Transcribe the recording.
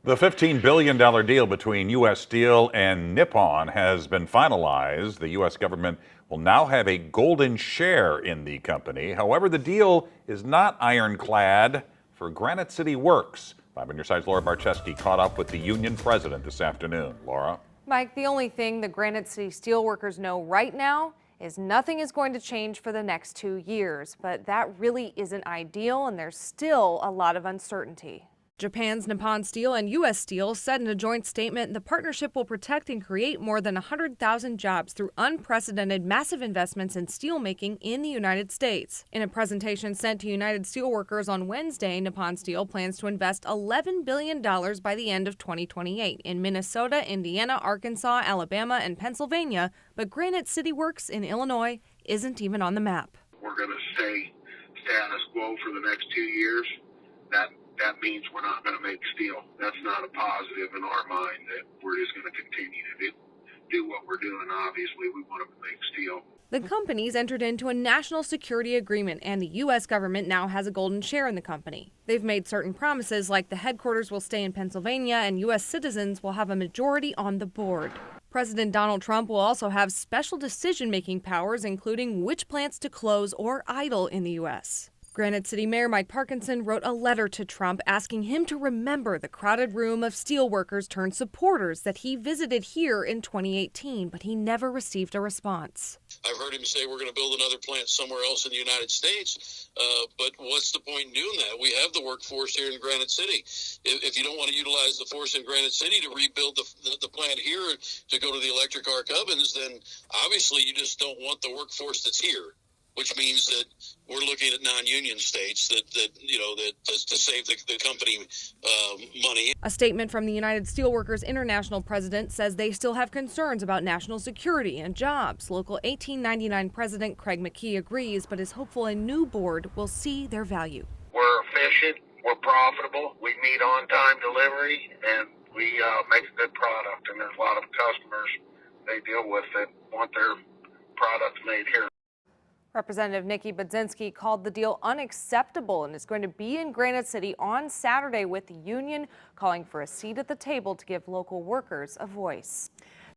The $15 billion deal between U.S. Steel and Nippon has been finalized. The U.S. government will now have a golden share in the company. However, the deal is not ironclad for Granite City Works. 5 on your side's Laura Barczewski caught up with the union president this afternoon. Laura? Mike, the only thing the Granite City Steel workers know right now is nothing is going to change for the next 2 years. But that really isn't ideal, and there's still a lot of uncertainty. Japan's Nippon Steel and U.S. Steel said in a joint statement the partnership will protect and create more than 100,000 jobs through unprecedented massive investments in steelmaking in the United States. In a presentation sent to United Steelworkers on Wednesday, Nippon Steel plans to invest $11 billion by the end of 2028 in Minnesota, Indiana, Arkansas, Alabama, and Pennsylvania, but Granite City Works in Illinois isn't even on the map. We're going to stay status quo for the next 2 years. That means we're not going to make steel. That's not a positive in our mind, that we're just going to continue to do what we're doing. Obviously, we want to make steel. The companies entered into a national security agreement, and the U.S. government now has a golden share in the company. They've made certain promises, like the headquarters will stay in Pennsylvania and U.S. citizens will have a majority on the board. President Donald Trump will also have special decision-making powers, including which plants to close or idle in the U.S. Granite City Mayor Mike Parkinson wrote a letter to Trump asking him to remember the crowded room of steelworkers turned supporters that he visited here in 2018, but he never received a response. I've heard him say we're going to build another plant somewhere else in the United States, but what's the point in doing that? We have the workforce here in Granite City. If you don't want to utilize the force in Granite City to rebuild the plant here to go to the electric arc ovens, then obviously you just don't want the workforce that's here, which means that we're looking at non-union states that to save the company money. A statement from the United Steelworkers International president says they still have concerns about national security and jobs. Local 1899 president Craig McKee agrees, but is hopeful a new board will see their value. We're efficient, we're profitable, we meet on-time delivery, and we make a good product. And there's a lot of customers they deal with that want their products made here. Representative Nikki Budzinski called the deal unacceptable and is going to be in Granite City on Saturday with the union, calling for a seat at the table to give local workers a voice.